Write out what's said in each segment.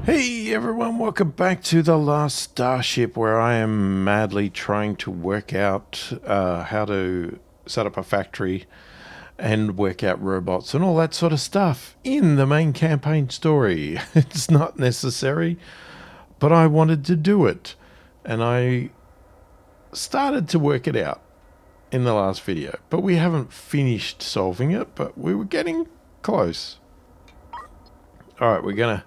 Hey everyone, welcome back to the Last Starship, where I am madly trying to work out how to set up a factory and work out robots and all that sort of stuff in the main campaign story. It's not necessary, but I wanted to do it, and I started to work it out in the last video, but we haven't finished solving it, but we were getting close. Alright, we're gonna...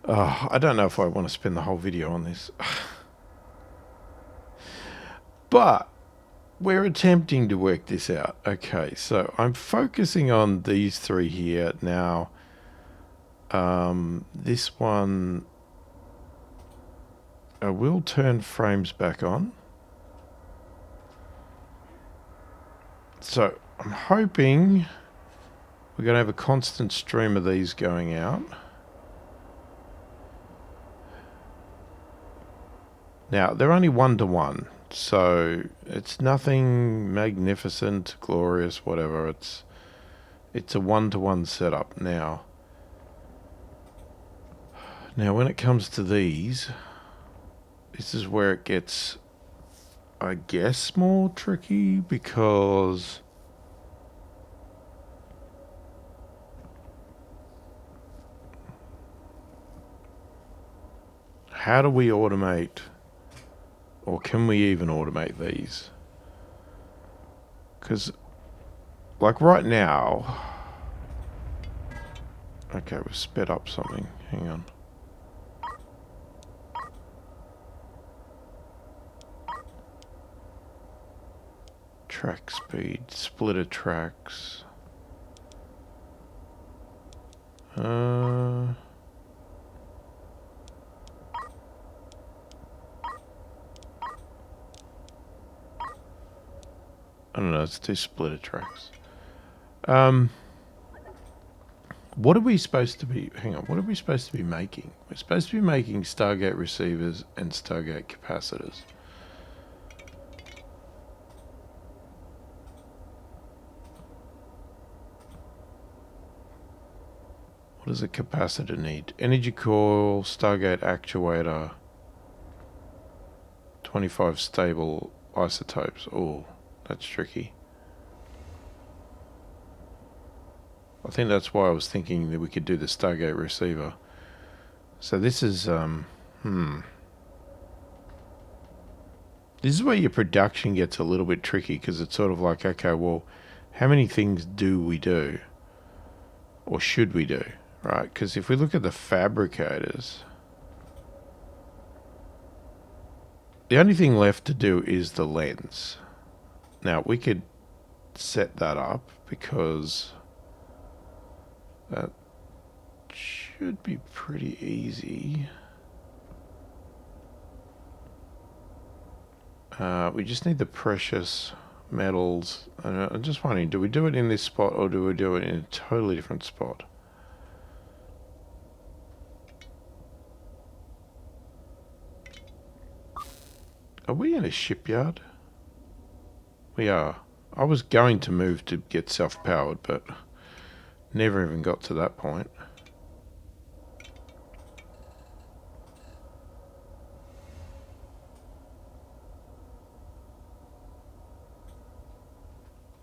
I don't know if I want to spend the whole video on this. But we're attempting to work this out. Okay, so I'm focusing on these three here now. This one, I will turn frames back on. So I'm hoping we're going to have a constant stream of these going out. Now, they're only 1-to-1, so it's nothing magnificent, glorious, whatever. It's a 1-to-1 setup now. Now, when it comes to these, this is where it gets, I guess, more tricky, because how do we automate... or can we even automate these? Because, like right now... Okay, we've sped up something. Hang on. Track speed, splitter tracks. I don't know, let's do splitter tracks. What are we supposed to be... Hang on, what are we supposed to be making? We're supposed to be making Stargate receivers and Stargate capacitors. What does a capacitor need? Energy coil, Stargate actuator, 25 stable isotopes. Oh, that's tricky. I think that's why I was thinking that we could do the Stargate receiver. So this is, This is where your production gets a little bit tricky, because it's sort of like, okay, well, how many things do we do? Or should we do? Right? Because if we look at the fabricators, the only thing left to do is the lens. Now, we could set that up, because that should be pretty easy. We just need the precious metals. I'm just wondering, do we do it in this spot, or do we do it in a totally different spot? Are we in a shipyard? We are. I was going to move to get self-powered, but never even got to that point.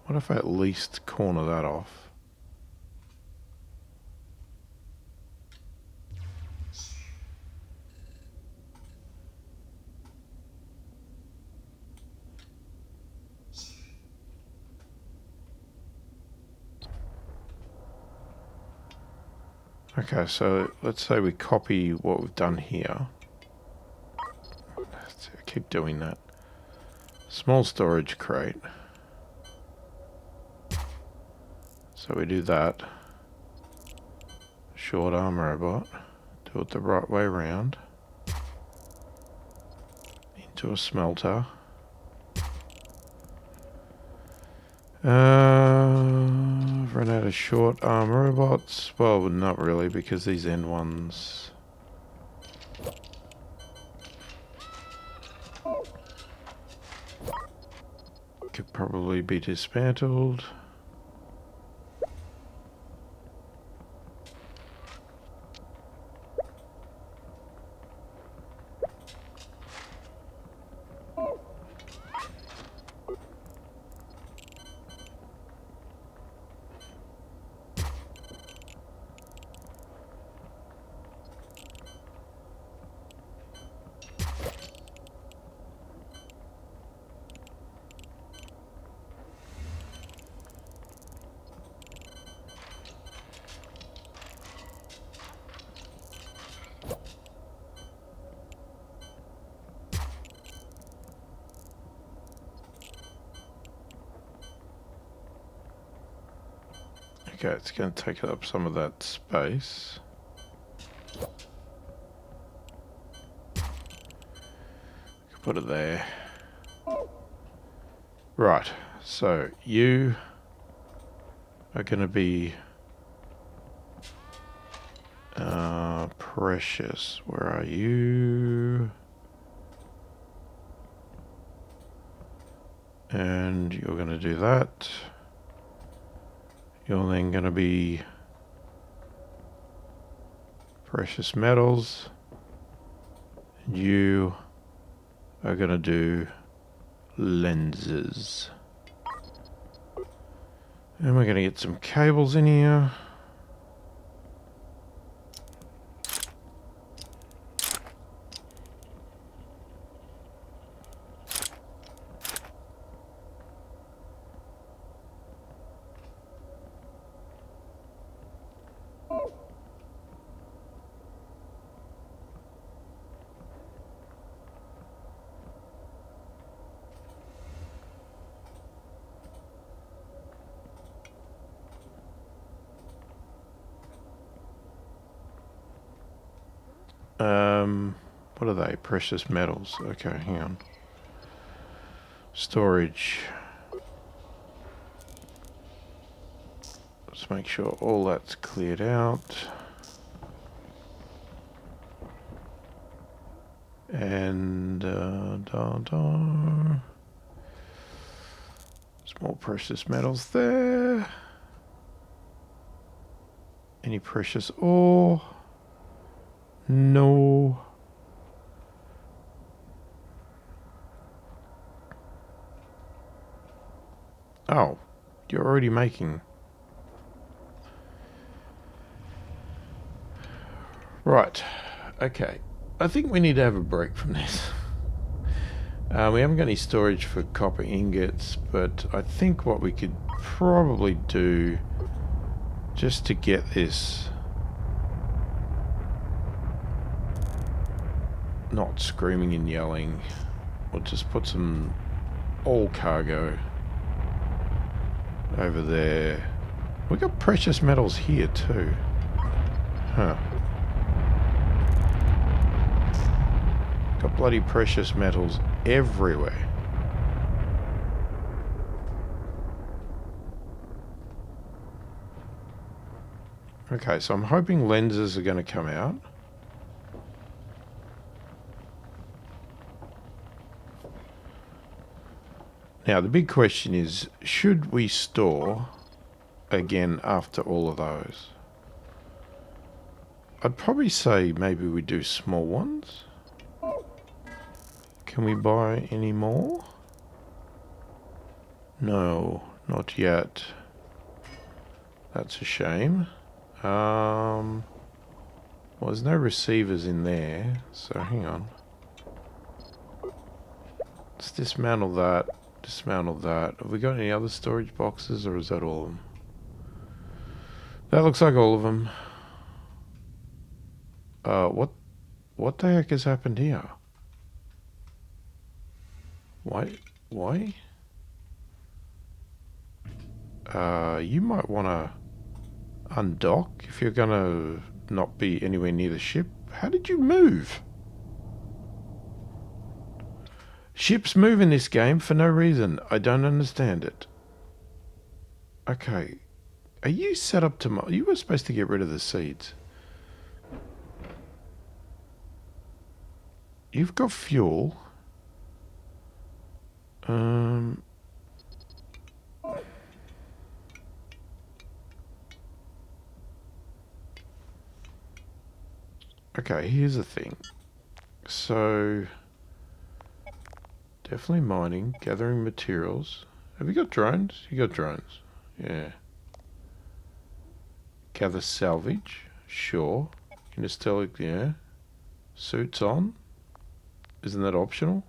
What if I at least corner that off? Okay, so let's say we copy what we've done here. I keep doing that. Small storage crate. So we do that. Short arm robot. Do it the right way around. Into a smelter. I've run out of short arm robots. Well, not really, because these end ones... could probably be dismantled. Okay, it's going to take up some of that space. Put it there. Right, so you are going to be precious. Where are you? And you're going to do that. You're then going to be precious metals. And you are going to do lenses. And we're going to get some cables in here. What are they? Precious metals. Okay, hang on. Storage. Let's make sure all that's cleared out. And small precious metals there. Any precious ore? No. Oh, you're already making. Right. Okay. I think we need to have a break from this. We haven't got any storage for copper ingots, but I think what we could probably do just to get this not screaming and yelling, we'll just put some all cargo over there. We got precious metals here too. Huh. Got bloody precious metals everywhere. Okay, so I'm hoping lenses are going to come out. Now, the big question is, should we store again after all of those? I'd probably say maybe we do small ones. Can we buy any more? No, not yet. That's a shame. Well, there's no receivers in there, so hang on. Let's dismantle that. Dismantle that. Have we got any other storage boxes, or is that all of them? That looks like all of them. What the heck has happened here? Why? You might want to undock if you're gonna not be anywhere near the ship. How did you move? Ships move in this game for no reason. I don't understand it. Okay. Are you set up to... You were supposed to get rid of the seeds. You've got fuel. Okay, here's the thing. So... Definitely mining, gathering materials. Have you got drones? You got drones. Yeah. Gather salvage. Sure. Interstellar, yeah. Suits on. Isn't that optional?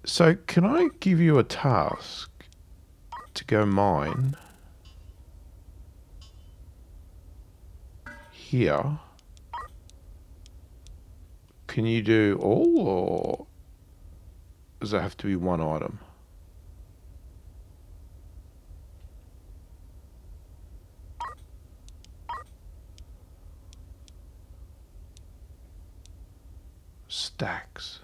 So, can I give you a task to go mine here? Can you do all, or does it have to be one item? stacks.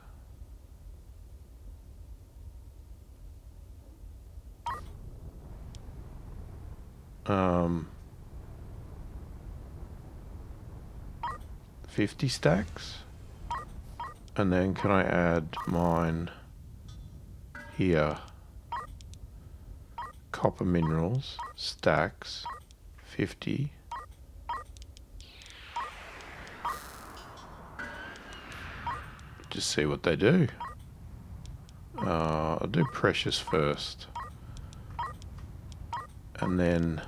Um, 50 stacks. And then can I add mine here? Copper minerals, stacks, 50. Just see what they do. I'll do precious first. And then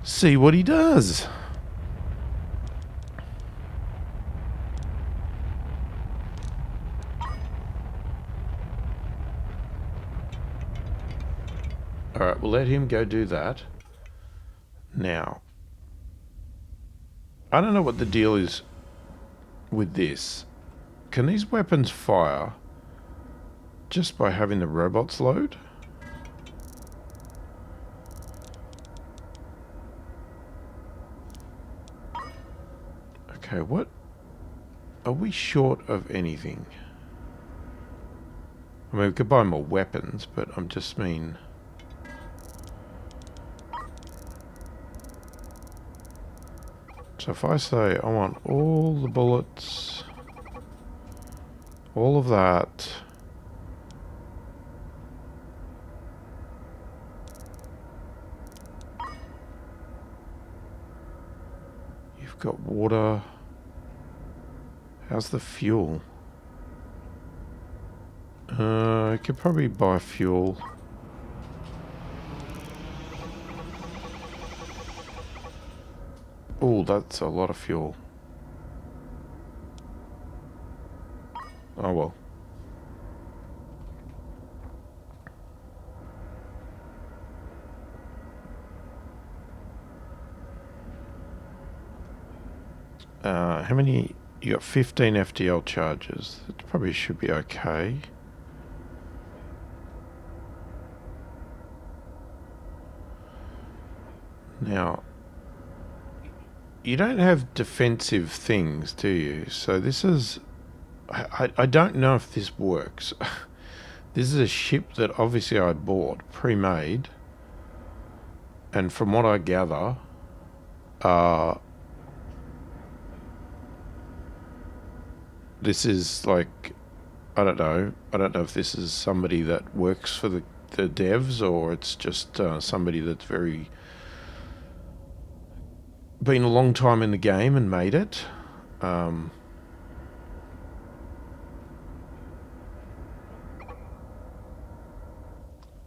see what he does. Alright, we'll let him go do that. Now, I don't know what the deal is with this. Can these weapons fire just by having the robots load? Okay, what? Are we short of anything? I mean, we could buy more weapons, but I'm just mean... So if I say I want all the bullets, all of that, you've got water. How's the fuel? I could probably buy fuel. Oh, that's a lot of fuel. Oh well. How many? You got 15 FTL charges. That probably should be okay. Now, you don't have defensive things, do you? So this is... I don't know if this works. This is a ship that obviously I bought, pre-made. And from what I gather, this is like... I don't know. I don't know if this is somebody that works for the devs, or it's just somebody that's very... been a long time in the game and made it.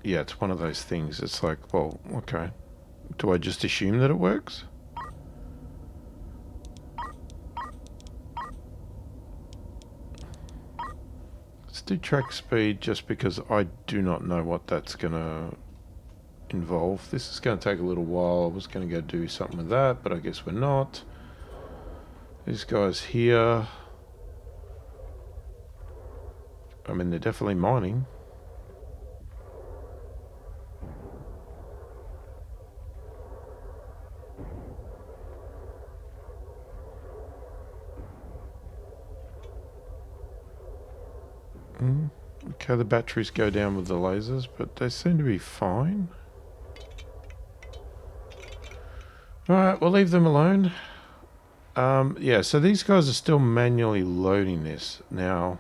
Yeah, it's one of those things. It's like, well, okay. Do I just assume that it works? Let's do track speed just because I do not know what that's going to involve. This is going to take a little while. I was going to go do something with that, but I guess we're not. These guys here, I mean, they're definitely mining. Okay, the batteries go down with the lasers, but they seem to be fine. Alright, we'll leave them alone. Yeah, so these guys are still manually loading this. Now,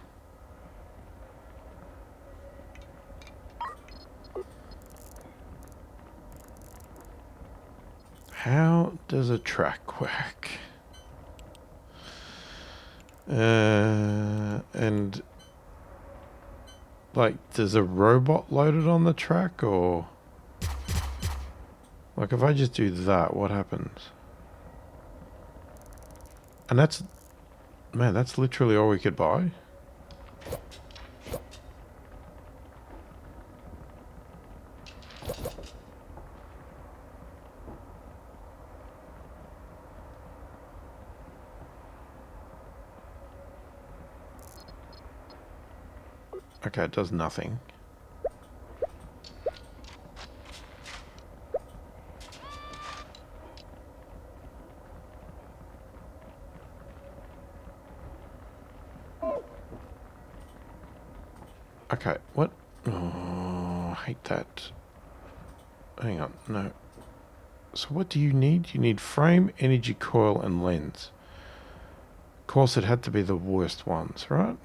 how does a track work? And like, does a robot load it on the track, or like if I just do that, what happens? And that's, man, that's literally all we could buy. Okay, it does nothing. Okay, what? Oh, I hate that. Hang on, no. So what do you need? You need frame, energy coil, and lens. Of course, it had to be the worst ones, right?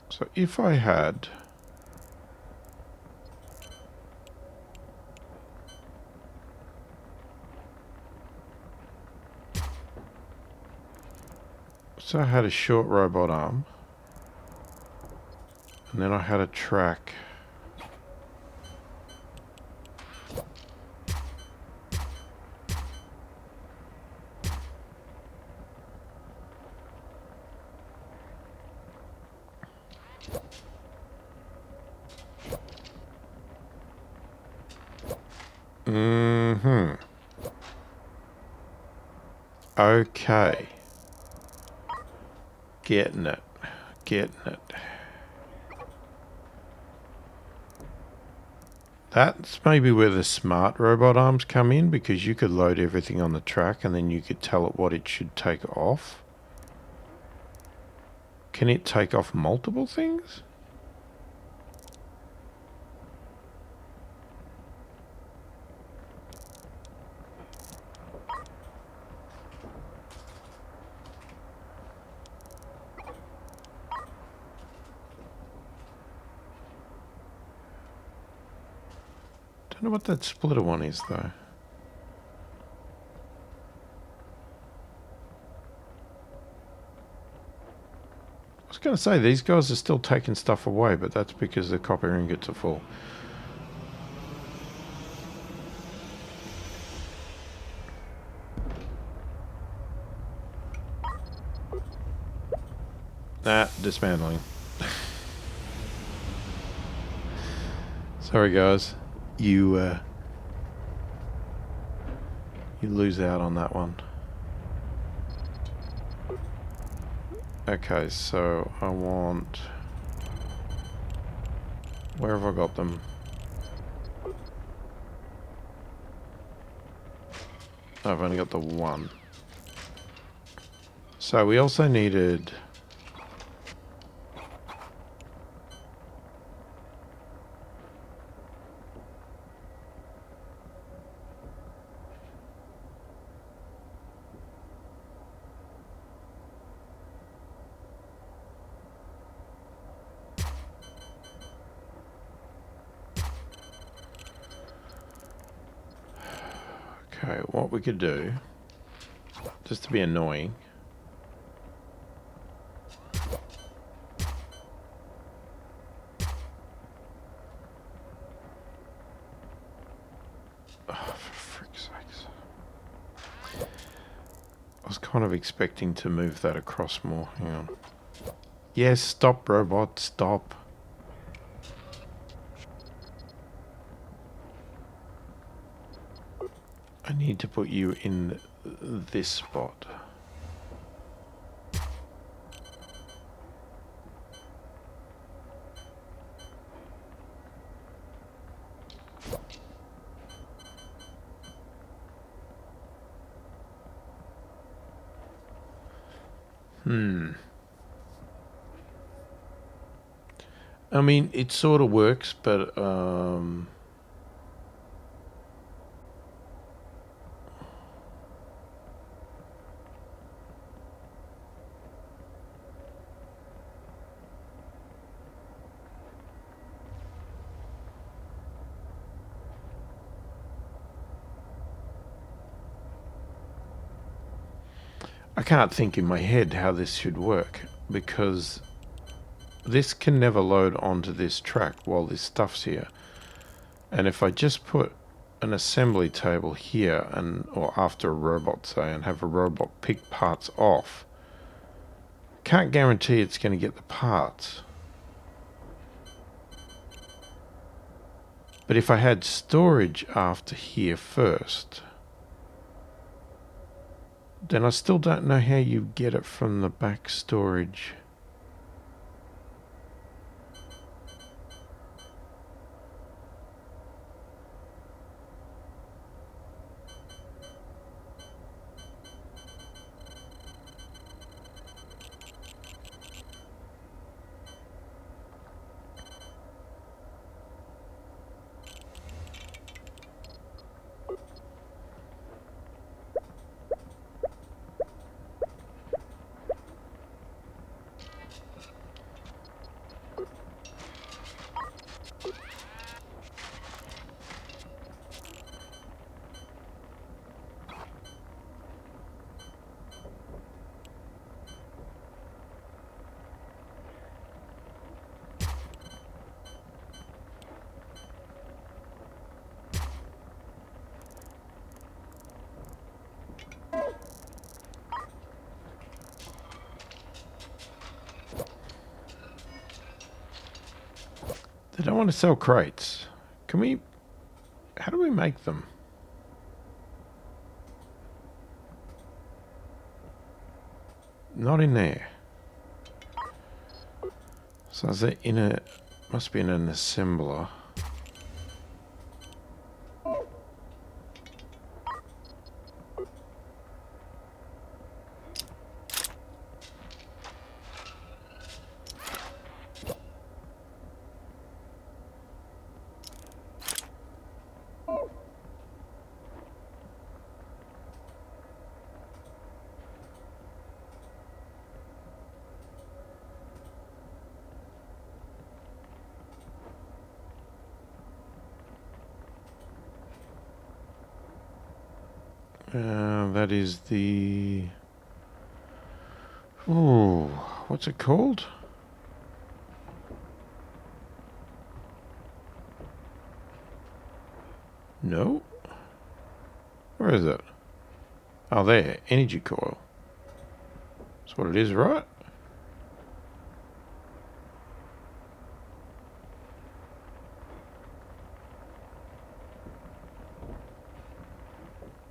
So if I had... So I had a short robot arm. And then I had a track. Mm-hmm. Okay. Getting it. Getting it. That's maybe where the smart robot arms come in, because you could load everything on the track and then you could tell it what it should take off. Can it take off multiple things? Don't know what that splitter one is though. I was going to say, these guys are still taking stuff away, but that's because the copper ingots are full. Nah, dismantling. Sorry guys, you lose out on that one. Okay, so I want... Where have I got them? I've only got the one. So we also needed... Okay, what we could do, just to be annoying... Oh, for frick's sakes. I was kind of expecting to move that across more. Hang on. Yes, stop, robot, stop. I need to put you in this spot. I mean, it sort of works, but I can't think in my head how this should work, because this can never load onto this track while this stuff's here. And if I just put an assembly table here, and or after a robot, say, and have a robot pick parts off, can't guarantee it's going to get the parts. But if I had storage after here first, then I still don't know how you get it from the back storage. don't want to sell crates. Can we... How do we make them? Not in there. So is it in a... Must be in an assembler. That is the... Ooh, what's it called? No. Where is it? Oh, there. Energy coil. That's what it is, right?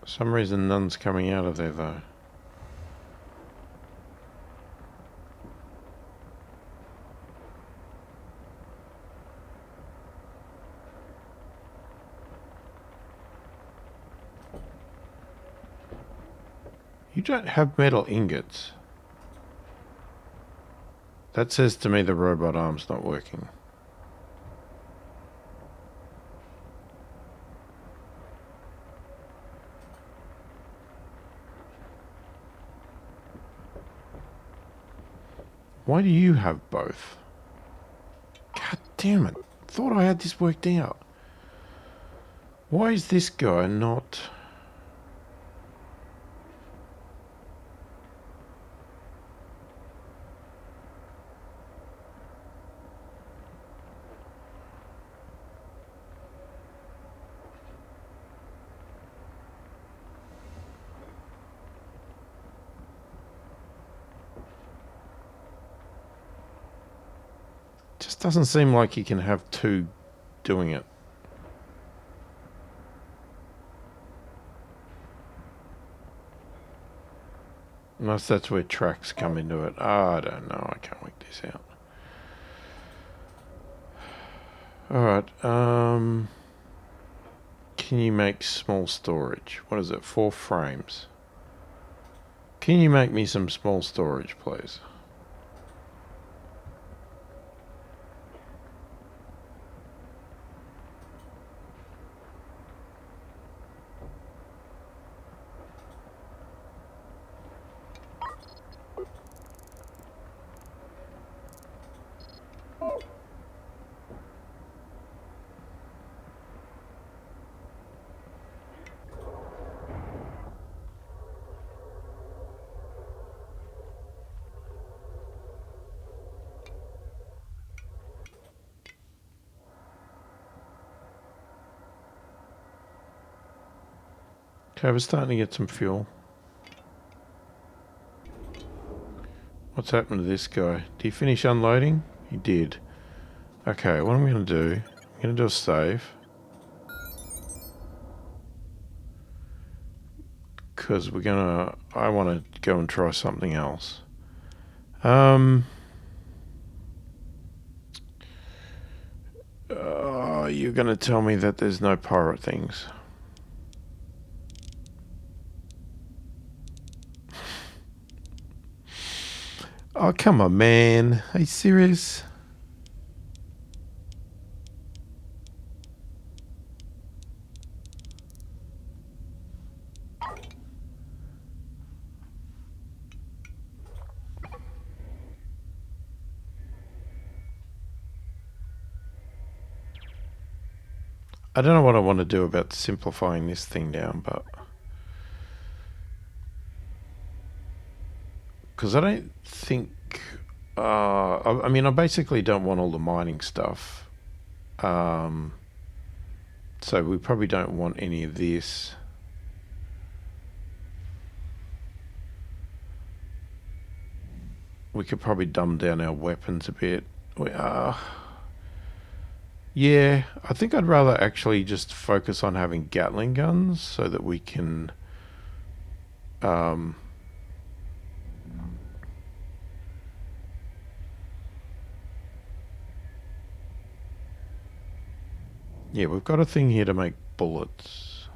For some reason none's coming out of there, though. You don't have metal ingots. That says to me the robot arm's not working. Why do you have both? God damn it. Thought I had this worked out. Why is this guy not... Just doesn't seem like you can have two doing it. Unless that's where tracks come into it. I don't know. I can't work this out. Alright. Can you make small storage? What is it? 4 frames. Can you make me some small storage, please? Okay, we're starting to get some fuel. What's happened to this guy? Did he finish unloading? He did. Okay, what I'm going to do, I'm going to do a save. Because we're going to... I want to go and try something else. You're going to tell me that there's no pirate things. Oh, come on, man. Are you serious? I don't know what I want to do about simplifying this thing down, but... Because I don't think... I mean, I basically don't want all the mining stuff. So we probably don't want any of this. We could probably dumb down our weapons a bit. Yeah, I think I'd rather actually just focus on having Gatling guns so that we can um, yeah, we've got a thing here to make bullets.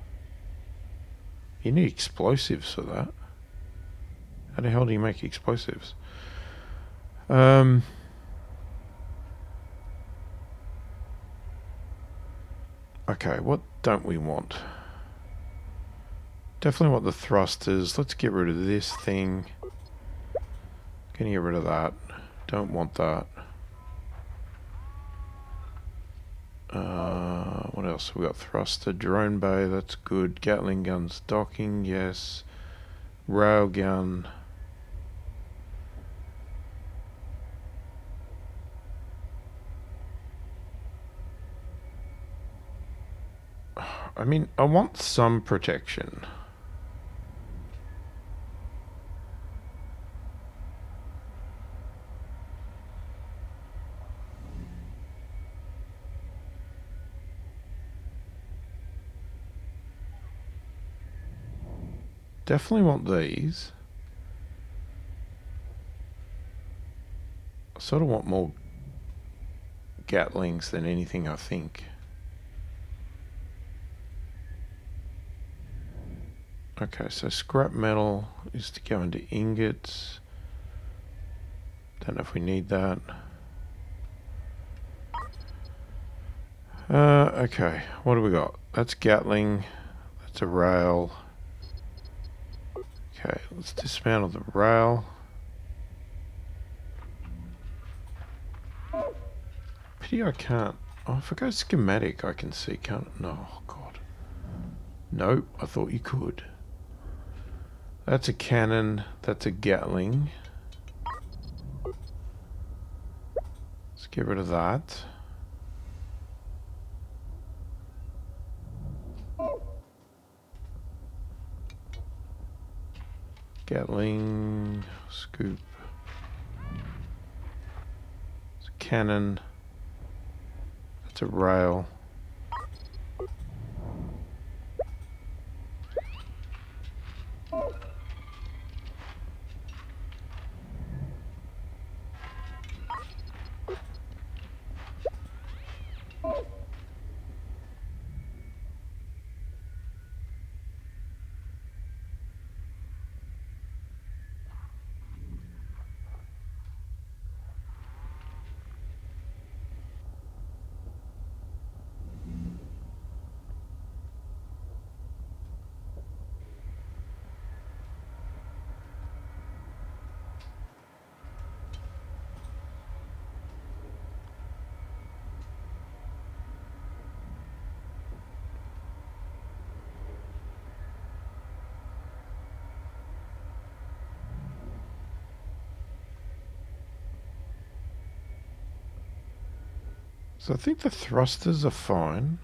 You need explosives for that. How the hell do you make explosives? Okay, what don't we want? Definitely want the thrusters. Let's get rid of this thing. Can you get rid of that? Don't want that. What else? We got thruster, drone bay, that's good. Gatling guns, docking, yes. Railgun. I mean, I want some protection. Definitely want these. I sort of want more Gatlings than anything, I think. Okay, so scrap metal is to go into ingots. Don't know if we need that. Okay, what do we got? That's Gatling. That's a rail. Okay, let's dismantle the rail. Pity I can't. Oh, if I go schematic, I can see, can't. No, oh God. Nope, I thought you could. That's a cannon. That's a Gatling. Let's get rid of that. Gatling. Scoop. It's a cannon. That's a rail. So I think the thrusters are fine.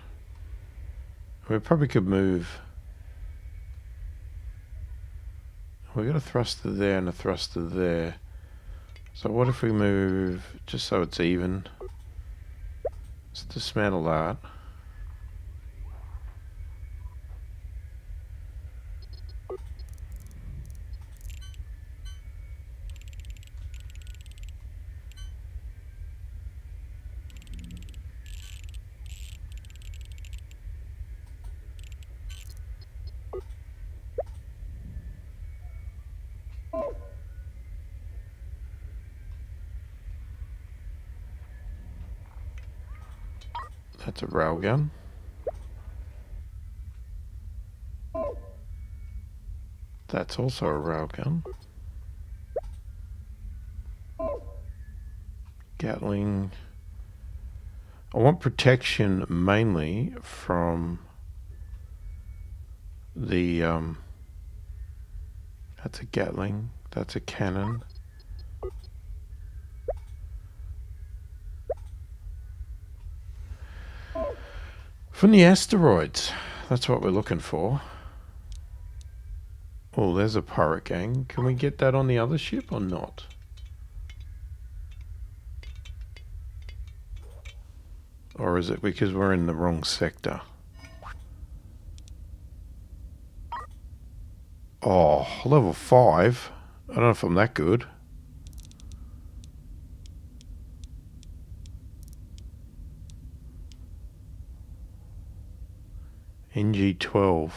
We probably could move. We got a thruster there and a thruster there. So what if we move just so it's even? Let's dismantle that. That's a railgun. That's also a railgun. Gatling. I want protection mainly from the that's a Gatling, that's a cannon. From the asteroids, that's what we're looking for. Oh, there's a pirate gang. Can we get that on the other ship or not? Or is it because we're in the wrong sector? Oh, level 5. I don't know if I'm that good. NG12.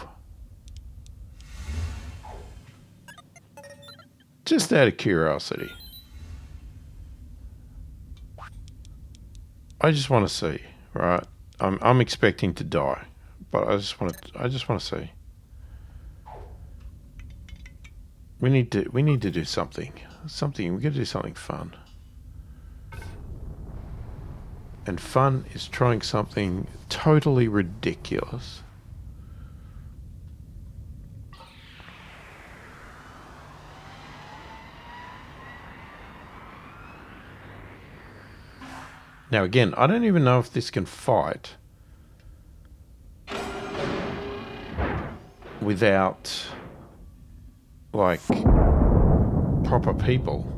Just out of curiosity. I just want to see, right? I'm expecting to die, but I just want to see. We need to do something. We got to do something fun. And fun is trying something totally ridiculous. Now again, I don't even know if this can fight without, like, proper people.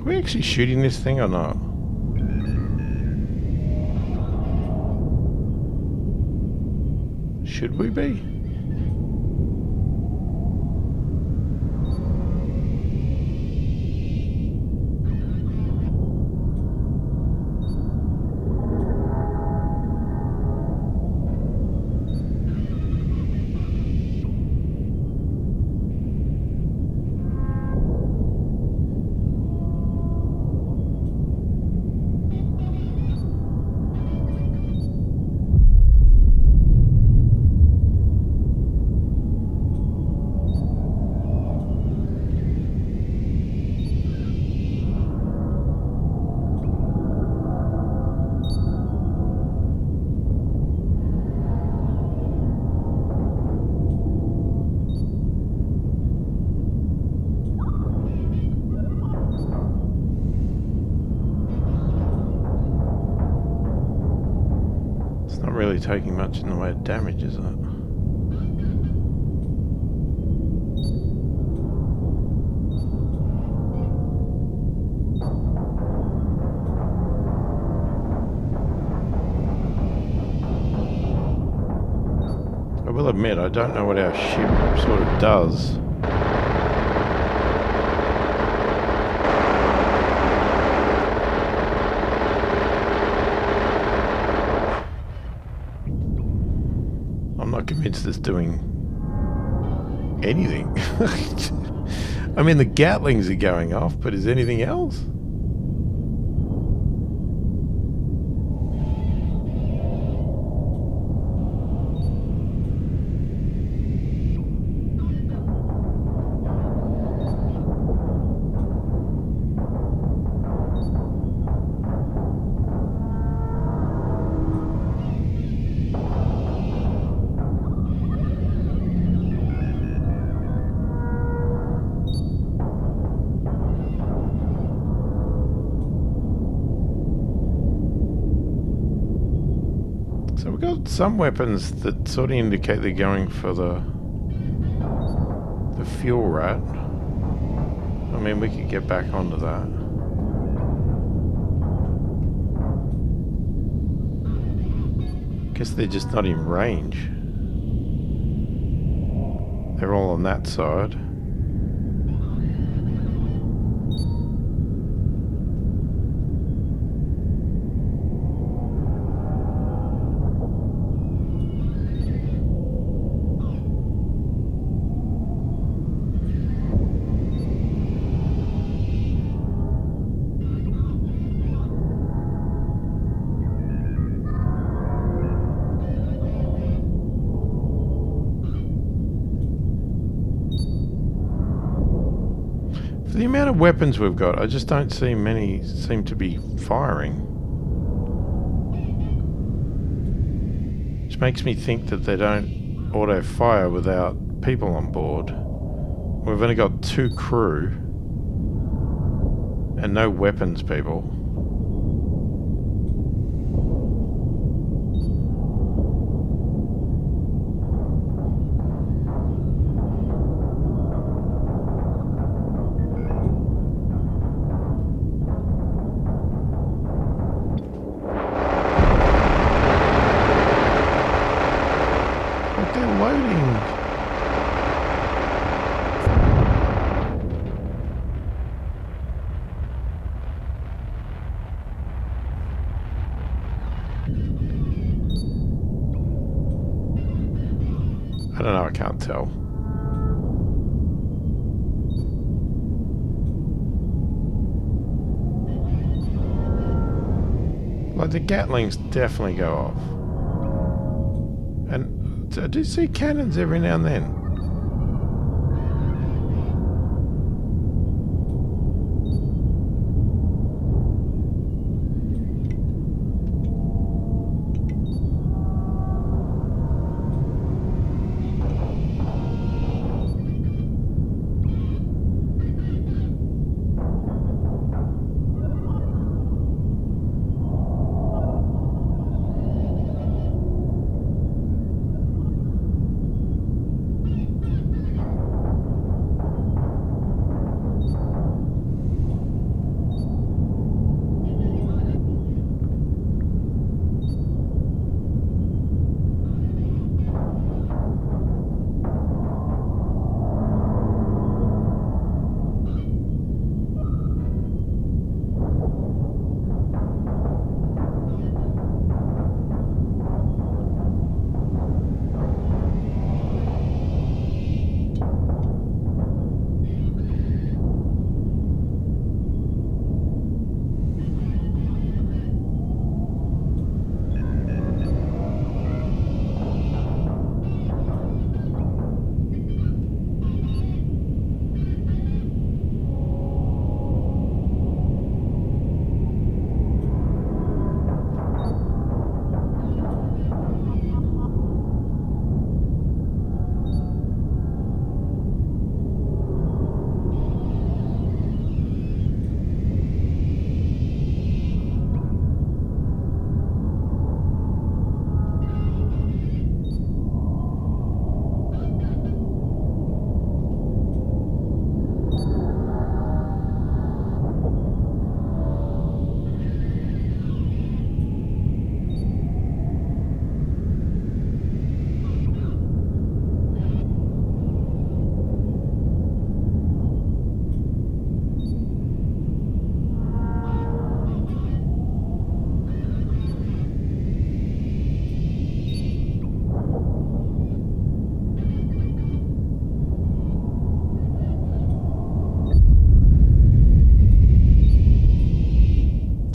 Are we actually shooting this thing or not? Should we be? Not really taking much in the way of damage, is it? I will admit, I don't know what our ship sort of does. I'm not convinced it's doing anything. I mean, the Gatlings are going off, but is anything else? So we've got some weapons that sort of indicate they're going for the fuel rat. I mean, we could get back onto that. Guess they're just not in range. They're all on that side. For the amount of weapons we've got, I just don't see many seem to be firing. Which makes me think that they don't auto-fire without people on board. We've only got 2 crew and no weapons people. I don't know, I can't tell. Like the Gatlings definitely go off. And I do see cannons every now and then.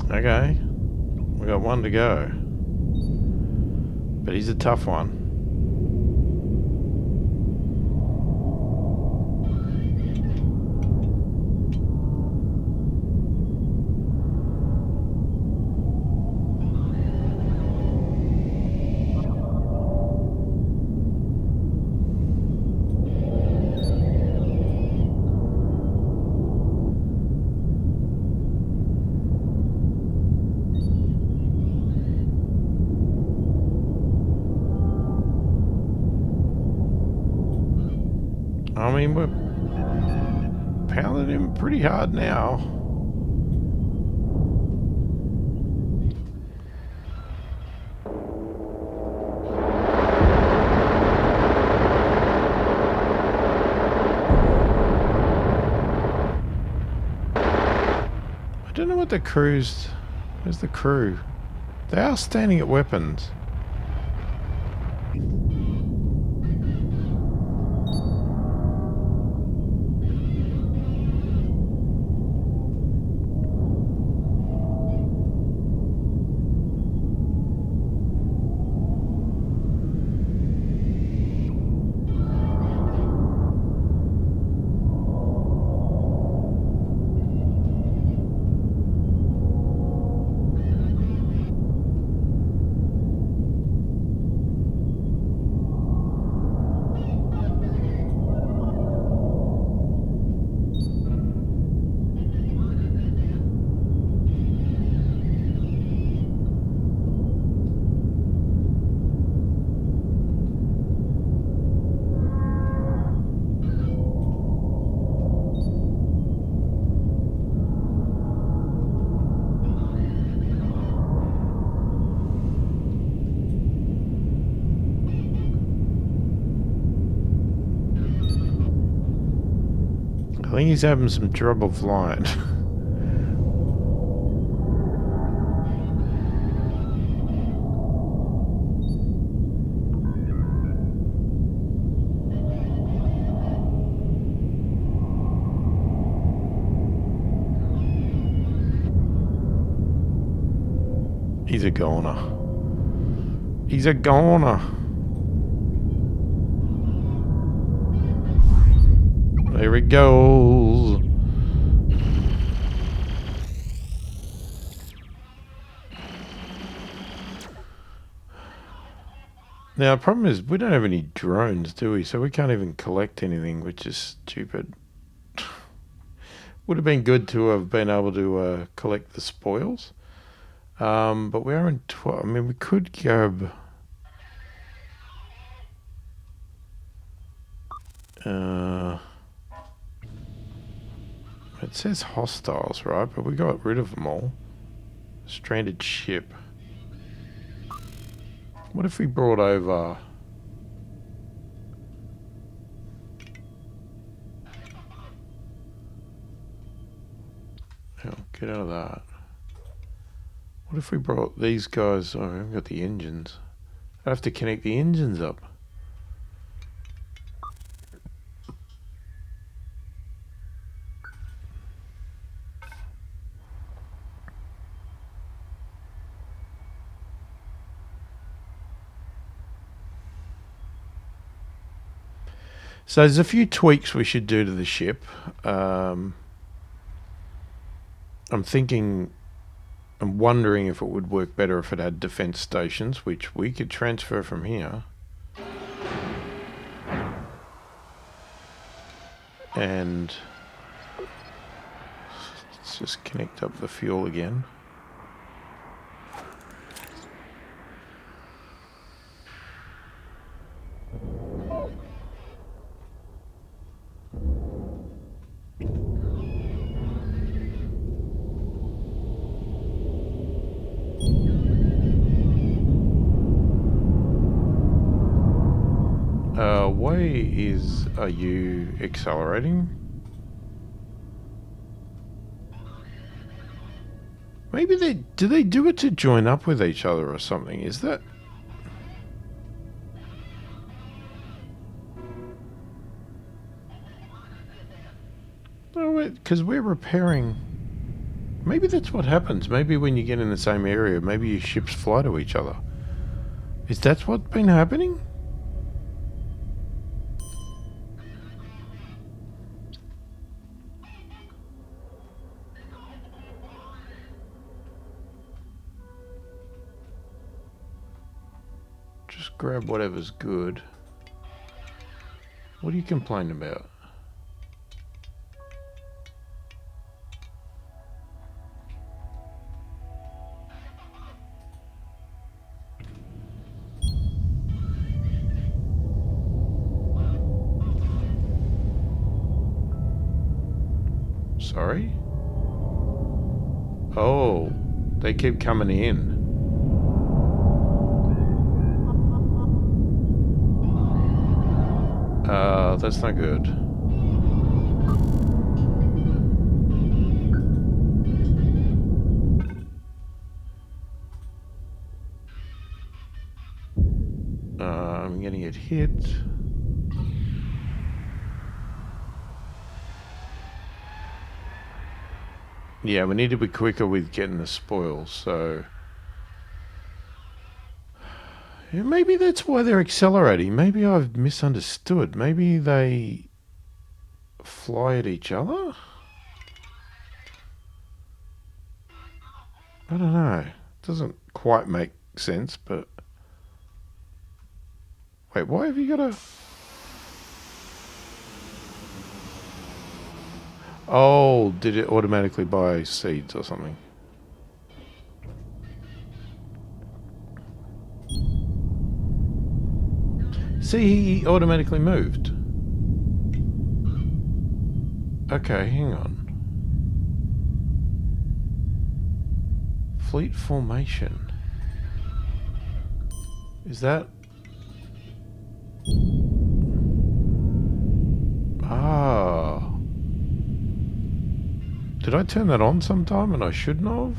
Okay, we got 1 to go, but he's a tough one. I mean, pounding him pretty hard now. I don't know what the crew's... Where's the crew? They are standing at weapons. I think he's having some trouble flying. He's a goner. He's a goner. There it goes. Now, the problem is we don't have any drones, do we? So we can't even collect anything, which is stupid. Would have been good to have been able to collect the spoils. But we are in 12. I mean, we could grab... it says hostiles, right? But we got rid of them all. Stranded ship. What if we brought over... Oh, get out of that. What if we brought these guys... Oh, we haven't got the engines. I have to connect the engines up. So there's a few tweaks we should do to the ship. I'm wondering if it would work better if it had defense stations, which we could transfer from here. And let's just connect up the fuel again. Are you accelerating? Maybe do they do it to join up with each other or something? Is that... No, wait, because we're repairing... Maybe that's what happens. Maybe when you get in the same area, maybe your ships fly to each other. Is that what's been happening? Just grab whatever's good. What are you complaining about? Sorry? Oh, they keep coming in. That's not good. I'm gonna get hit. Yeah, we need to be quicker with getting the spoils, so... Yeah, maybe that's why they're accelerating. Maybe I've misunderstood. Maybe they fly at each other? I don't know. Doesn't quite make sense, but... Wait, why have you got a... Oh, did it automatically buy seeds or something? See, he automatically moved. Okay, hang on. Fleet formation. Is that... Ah. Did I turn that on sometime and I shouldn't have?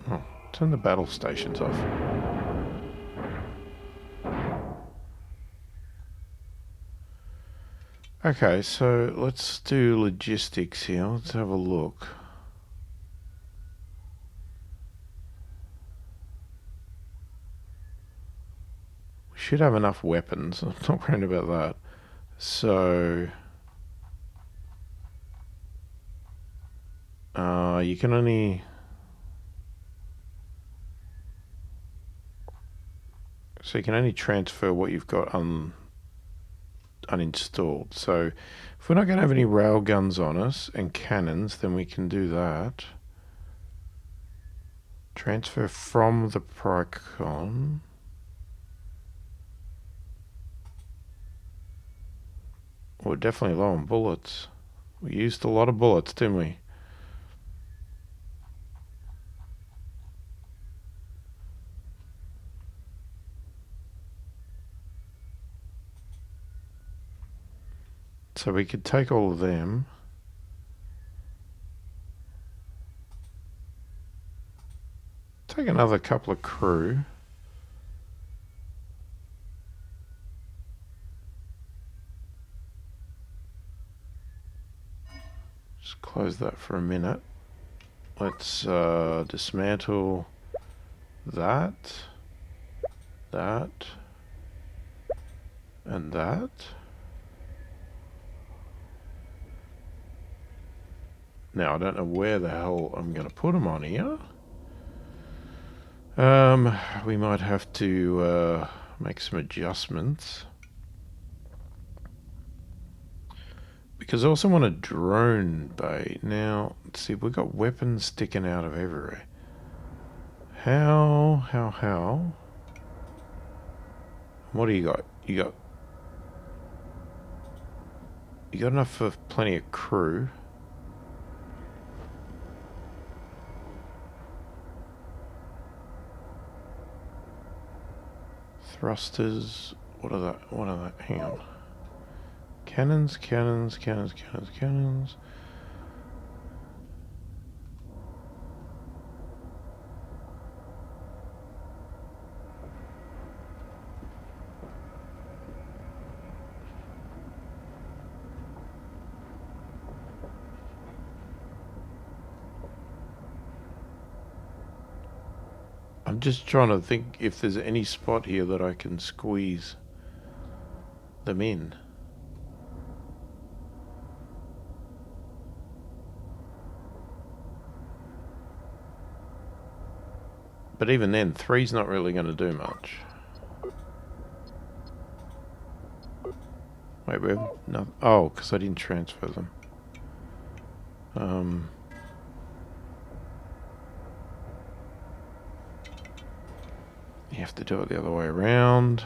Oh, turn the battle stations off. Okay, so let's do logistics here. Let's have a look. We should have enough weapons. I'm not worried about that. So... you can only... So you can only transfer what you've got uninstalled. So if we're not going to have any rail guns on us and cannons, then we can do that. Transfer from the Procon. We're definitely low on bullets. We used a lot of bullets, didn't we? So we could take all of them. Take another couple of crew. Just close that for a minute. Let's dismantle that, and that. Now, I don't know where the hell I'm going to put them on here. We might have to make some adjustments. Because I also want a drone bay. Now, let's see, we've got weapons sticking out of everywhere. How? What do you got? You got enough for plenty of crew. Thrusters. What are that? Hang on. Cannons. I'm just trying to think if there's any spot here that I can squeeze them in. But even then, 3's not really going to do much. Wait, we have no. Oh, because I didn't transfer them. You have to do it the other way around.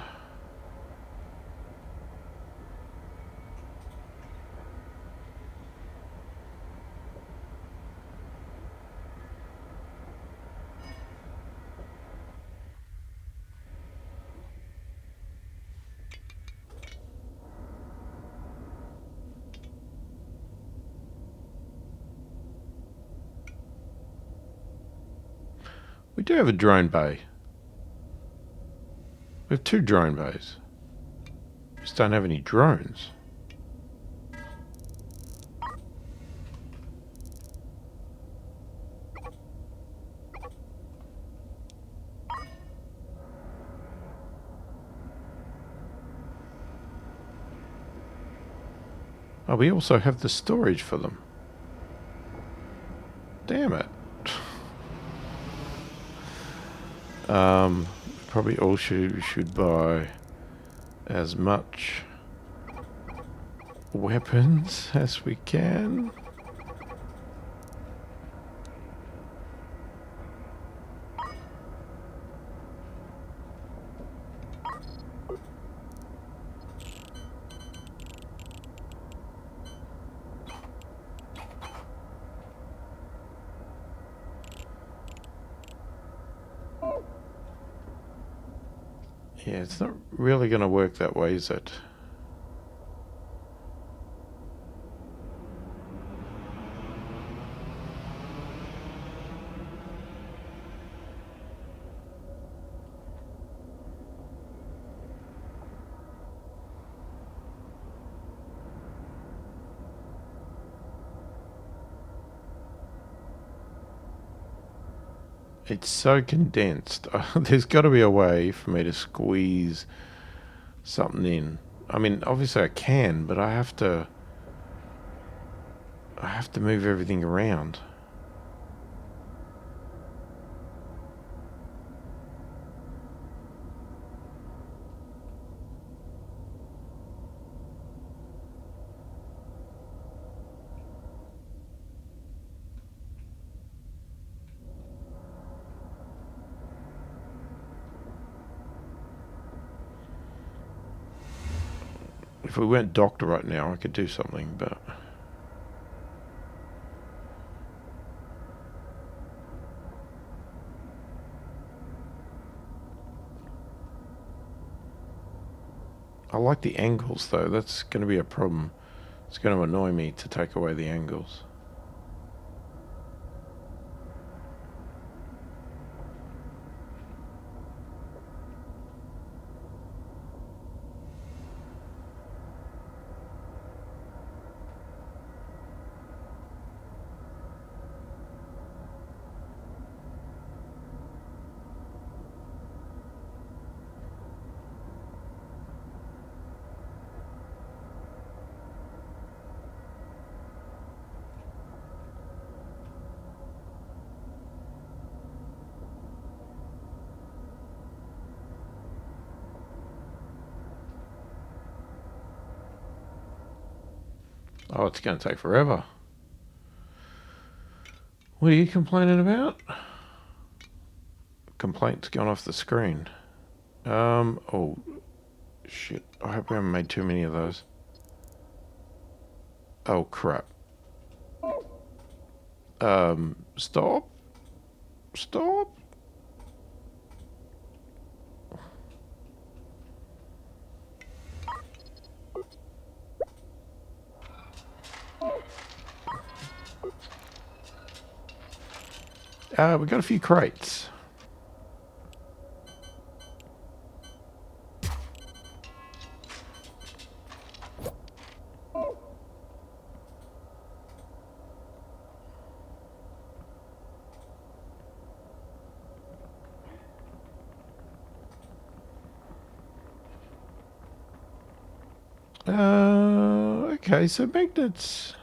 We do have a drone bay. We have 2 drone bays. We just don't have any drones. Oh, we also have the storage for them. Damn it. Probably all should buy as much weapons as we can. Yeah, it's not really going to work that way, is it? It's so condensed. There's got to be a way for me to squeeze something in. I mean, obviously I can, but I have to move everything around. If we weren't docked right now, I could do something, but... I like the angles, though. That's going to be a problem. It's going to annoy me to take away the angles. Oh, it's going to take forever. What are you complaining about? Complaint's gone off the screen. Oh, shit. I hope we haven't made too many of those. Oh, crap. Stop. Stop. We got a few crates. Okay, so magnets.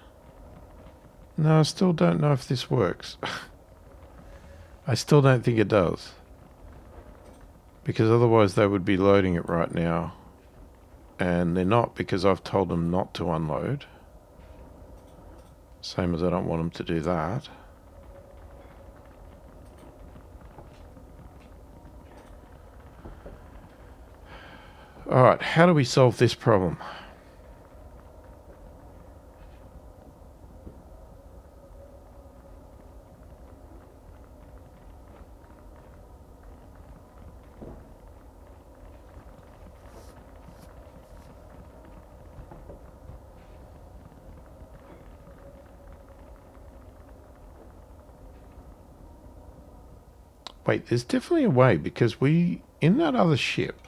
No, I still don't know if this works. I still don't think it does. Because otherwise they would be loading it right now. And they're not, because I've told them not to unload. Same as I don't want them to do that. Alright, how do we solve this problem? Wait, there's definitely a way, because we, in that other ship,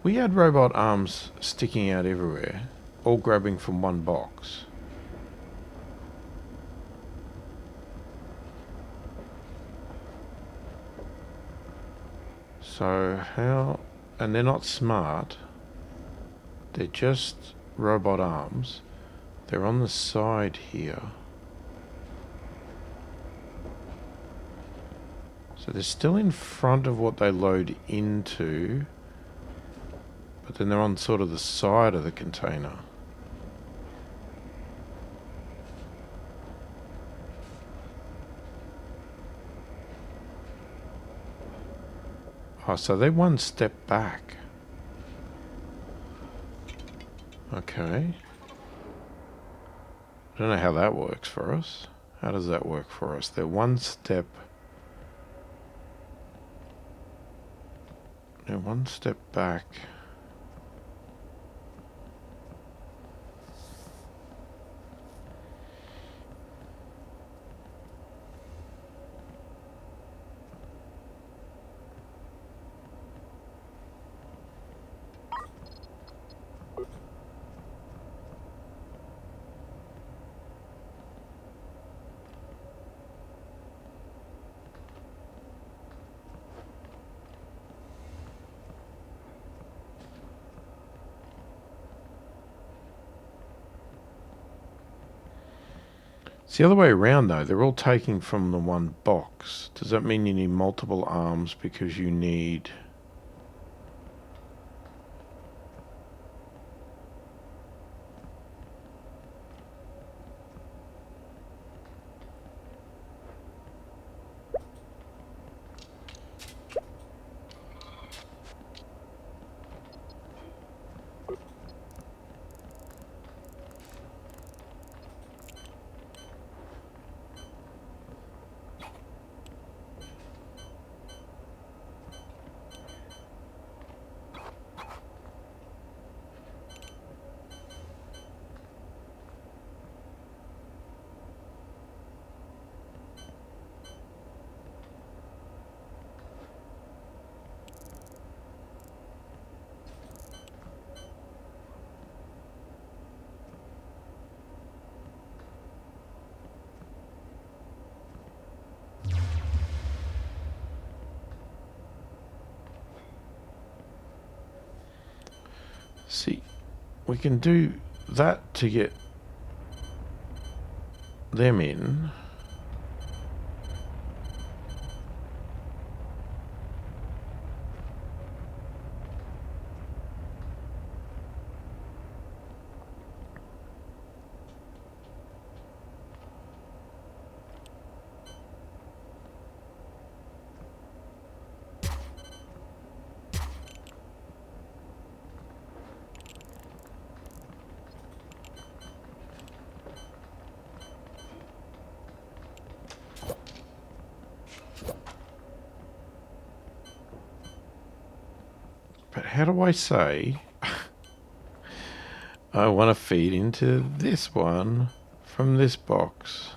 we had robot arms sticking out everywhere, all grabbing from one box. So how, and they're not smart, they're just robot arms. They're on the side here. So they're still in front of what they load into, but then they're on sort of the side of the container. Oh, so they're one step back. Okay. I don't know how that works for us. How does that work for us? They're one step... They're one step back. It's the other way around though. They're all taking from the one box. Does that mean you need multiple arms because you need... See, we can do that to get them in. But how do I say I want to feed into this one from this box?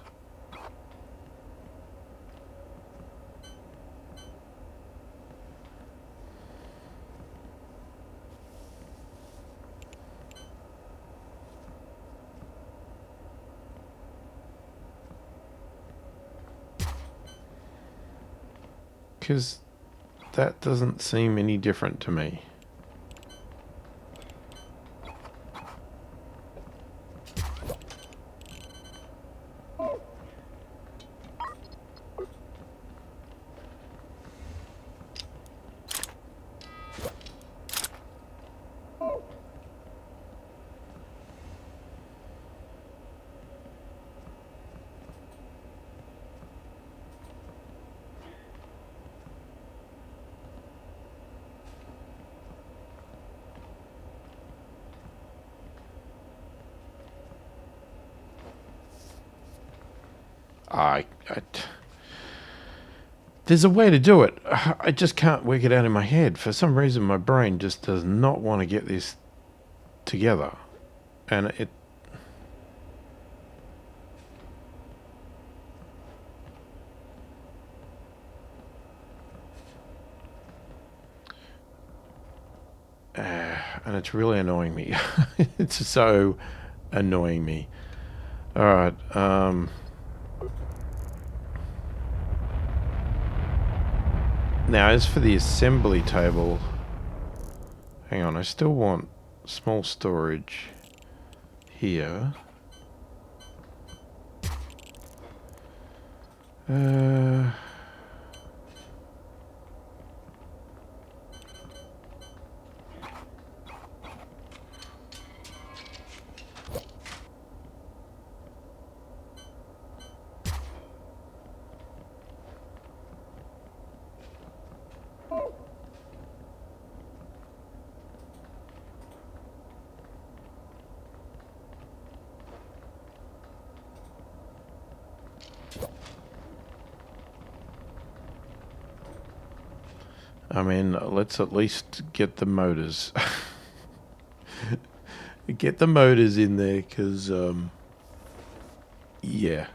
Because that doesn't seem any different to me. There's a way to do it. I just can't work it out in my head. For some reason, my brain just does not want to get this together. And it... and it's really annoying me. It's so annoying me. Alright, now, as for the assembly table... Hang on, I still want small storage here. I mean, let's at least get the motors. Get the motors in there, because, yeah.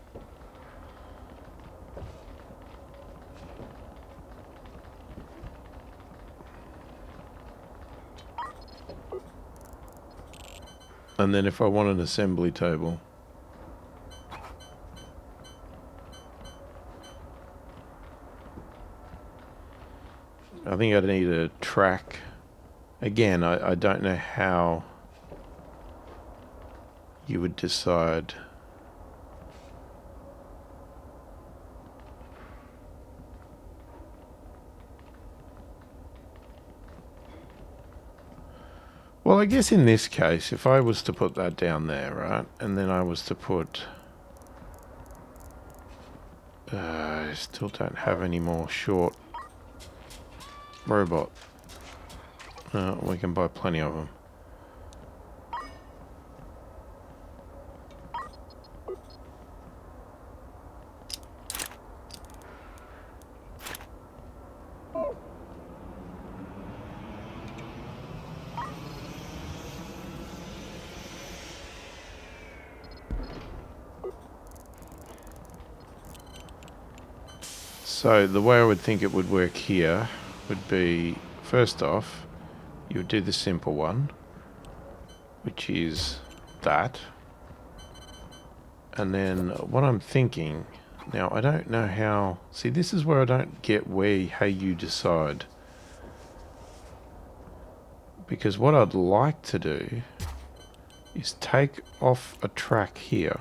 And then if I want an assembly table... I think I'd need a track. Again, I don't know how you would decide. Well, I guess in this case, if I was to put that down there, right, and then I was to put... I still don't have any more short robot. We can buy plenty of them. So the way I would think it would work here would be, first off, you would do the simple one, which is that. And then what I'm thinking, now I don't know how, see, this is where I don't get how you decide. Because what I'd like to do is take off a track here.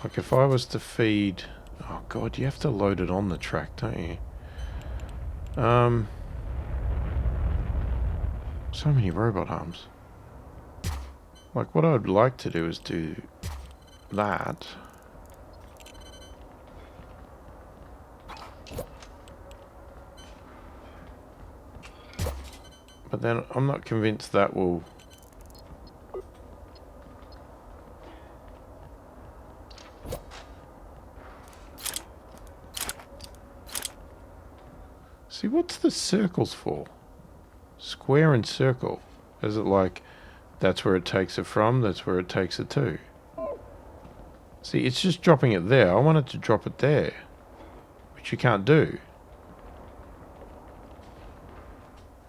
Like if I was to feed... Oh god, you have to load it on the track, don't you? So many robot arms. Like what I'd like to do is do that. But then I'm not convinced that will... See, what's the circles for? Square and circle. Is it like, that's where it takes it from, that's where it takes it to? See, it's just dropping it there. I want it to drop it there. Which you can't do.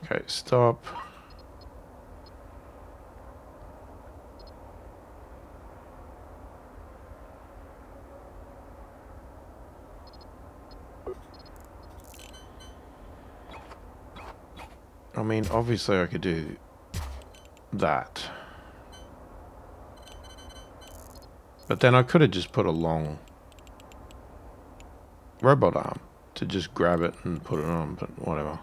Okay, stop. I mean, obviously I could do that. But then I could have just put a long robot arm to just grab it and put it on, but whatever.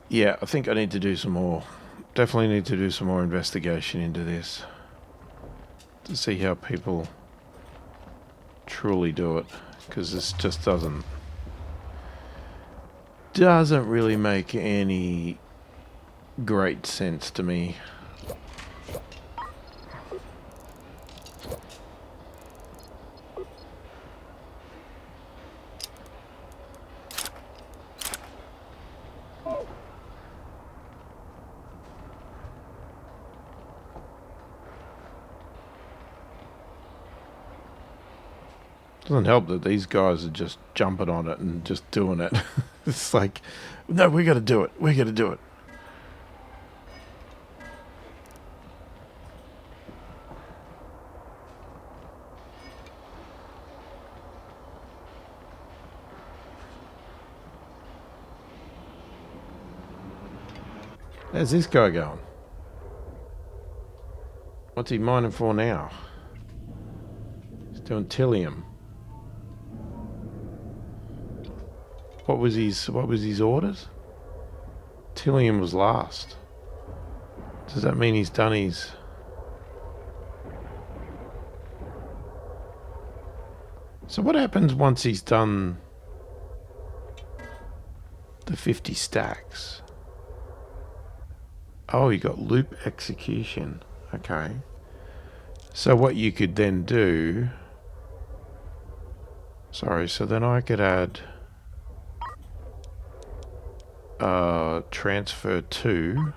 Yeah, I think I need to do some more. Definitely need to do some more investigation into this to see how people truly do it, because this just doesn't really make any great sense to me. Doesn't help that these guys are just jumping on it and just doing it. It's like, no, we got to do it. We got to do it. How's this guy going? What's he mining for now? He's doing Tillium. What was his orders? Tillium was last. Does that mean he's done his... So what happens once he's done the 50 stacks? Oh, you got loop execution. Okay. So what you could then do... Sorry, so then I could add... transfer to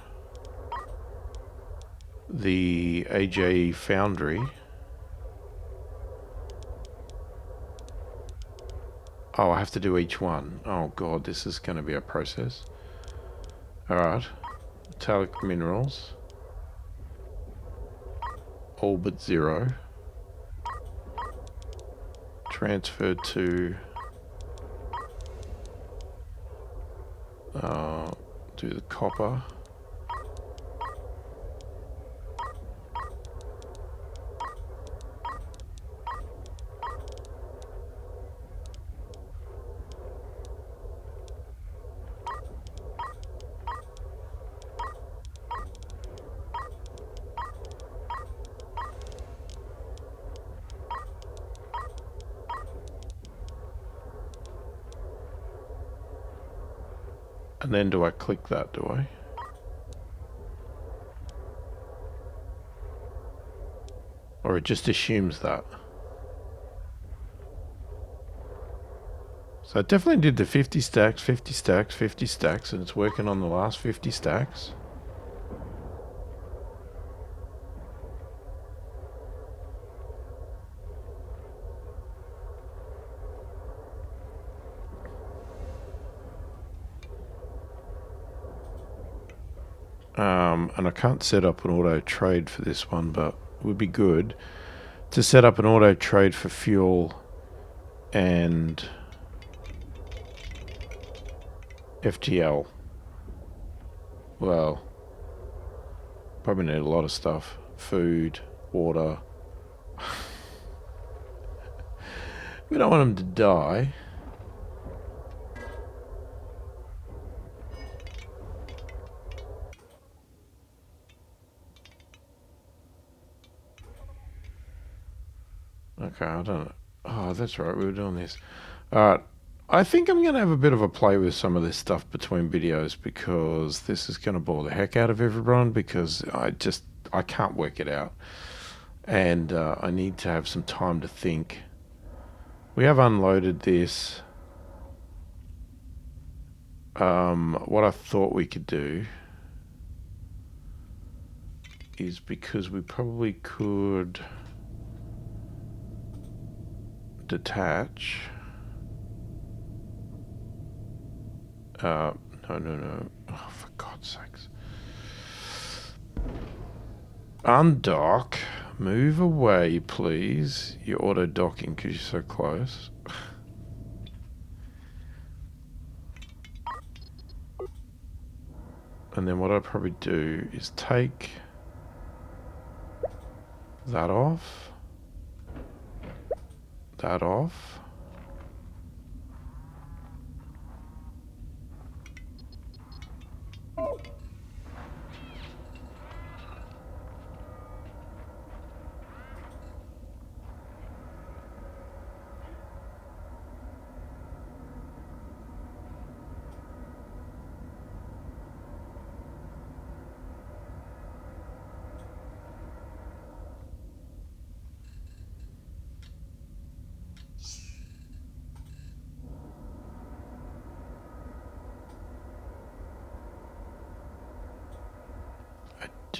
the AJ Foundry. Oh, I have to do each one. Oh god, this is going to be a process. Alright. Metallic minerals. All but 0. Transfer to... do the copper. And then do I click that, do I? Or it just assumes that? So I definitely did the 50 stacks, 50 stacks, 50 stacks, and it's working on the last 50 stacks. And I can't set up an auto trade for this one, but it would be good to set up an auto trade for fuel and FTL. Well, probably need a lot of stuff. Food, water. We don't want them to die. Okay, I don't know. Oh, that's right, we were doing this. Alright, I think I'm going to have a bit of a play with some of this stuff between videos, because this is going to bore the heck out of everyone, because I can't work it out. And I need to have some time to think. We have unloaded this. What I thought we could do is, because we probably could detach. No. Oh, for God's sakes. Undock. Move away, please. You're auto-docking because you're so close. And then what I'd probably do is take that off. That off.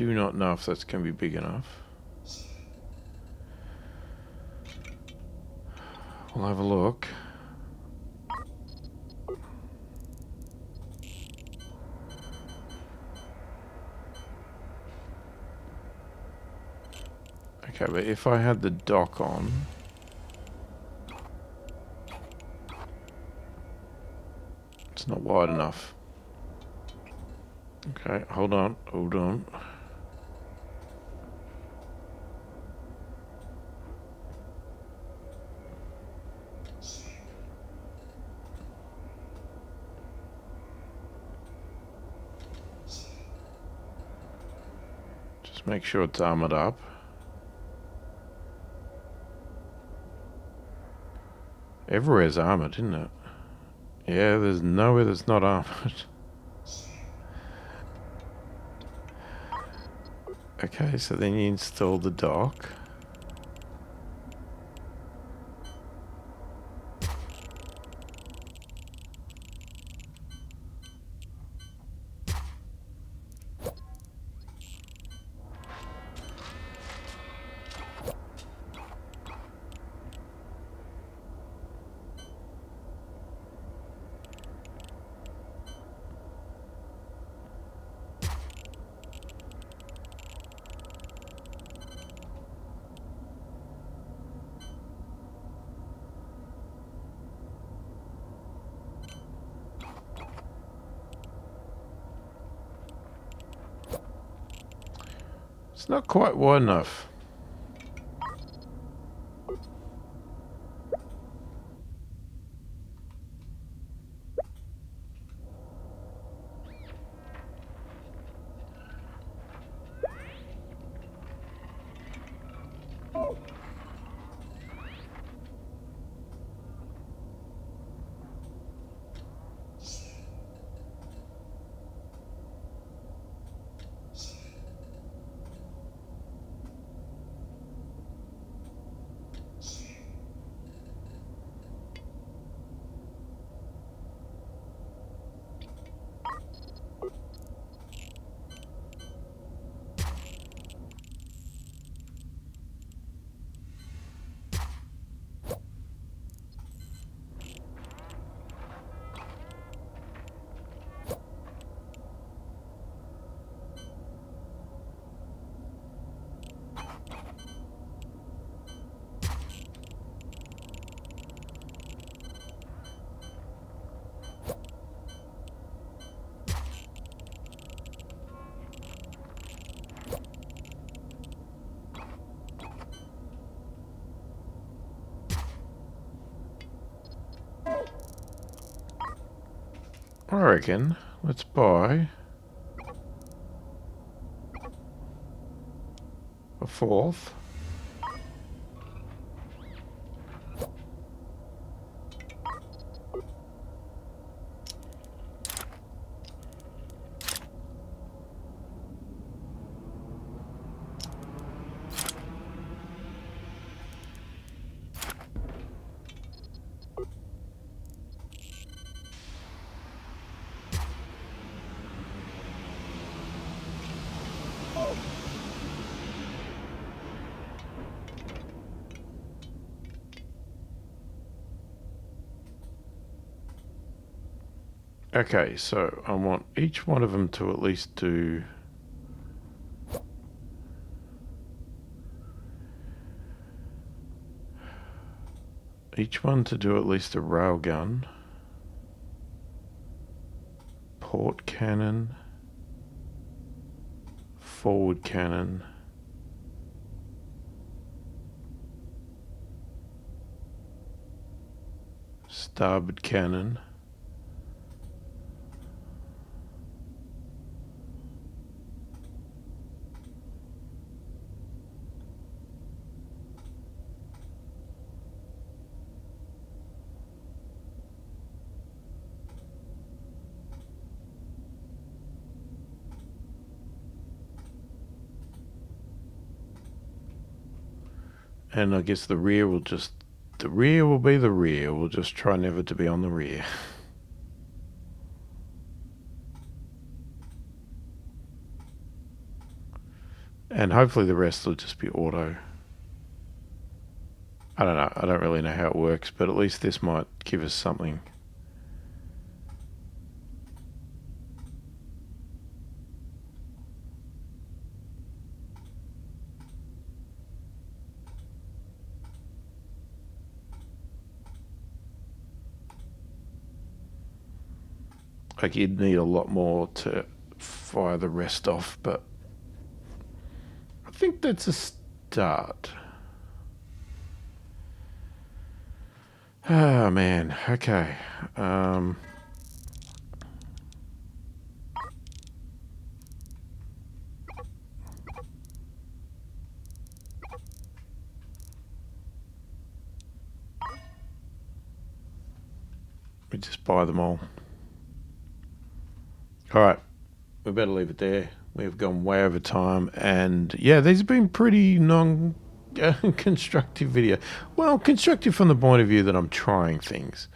do not know if that's going to be big enough. We'll have a look. Okay, but if I had the dock on... It's not wide enough. Okay, hold on, hold on. Just make sure it's armored up. Everywhere's armored, isn't it? Yeah, there's nowhere that's not armored. Okay, so then you install the dock. It's not quite wide enough. I reckon let's buy a fourth. Okay, so I want each one of them to at least do at least a railgun, port cannon, forward cannon, starboard cannon, and I guess the rear will be the rear. We'll just try never to be on the rear. And hopefully the rest will just be auto. I don't know. I don't really know how it works, but at least this might give us something. Like, you'd need a lot more to fire the rest off, but I think that's a start. Oh man, okay. We just buy them all. Alright, we better leave it there. We've gone way over time, and yeah, these have been pretty constructive video. Well, constructive from the point of view that I'm trying things.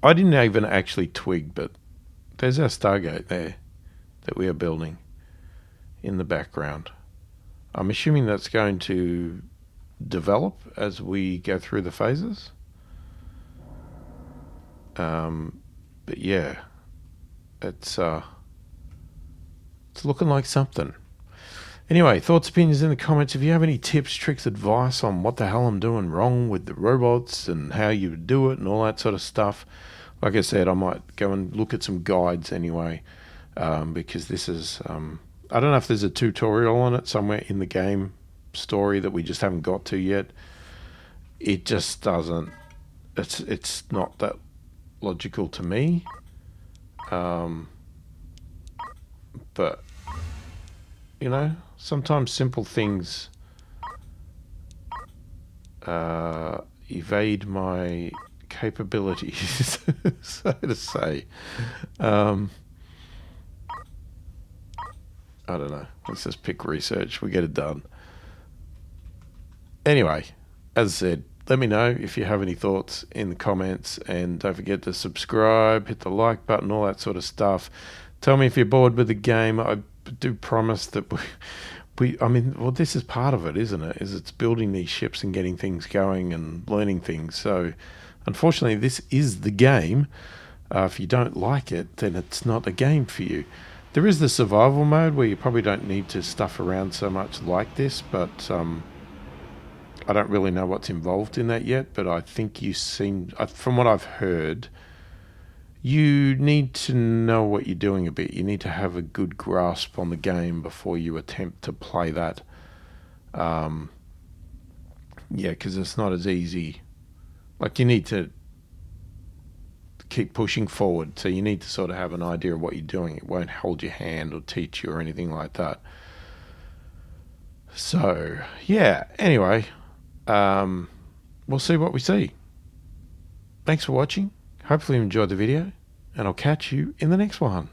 I didn't even actually twig, but there's our Stargate there that we are building in the background. I'm assuming that's going to develop as we go through the phases. But yeah, it's looking like something. Anyway, thoughts, opinions in the comments. If you have any tips, tricks, advice on what the hell I'm doing wrong with the robots and how you would do it and all that sort of stuff, like I said, I might go and look at some guides anyway, because this is, I don't know if there's a tutorial on it somewhere in the game story that we just haven't got to yet. It just doesn't, it's not that logical to me. But you know, sometimes simple things evade my capabilities, so to say. I don't know. Let's just pick research. We get it done. Anyway, as I said, let me know if you have any thoughts in the comments, and don't forget to subscribe, hit the like button, all that sort of stuff. Tell me if you're bored with the game. I do promise that I mean, well, this is part of it, isn't it? Is it's building these ships and getting things going and learning things. So, unfortunately, this is the game. If you don't like it, then it's not a game for you. There is the survival mode where you probably don't need to stuff around so much like this, but I don't really know what's involved in that yet. But I think you seem, from what I've heard, you need to know what you're doing a bit. You need to have a good grasp on the game before you attempt to play that. Yeah, because it's not as easy. Like, you need to keep pushing forward, so you need to sort of have an idea of what you're doing. It won't hold your hand or teach you or anything like that. So, yeah, anyway, we'll see what we see. Thanks for watching. Hopefully you enjoyed the video, and I'll catch you in the next one.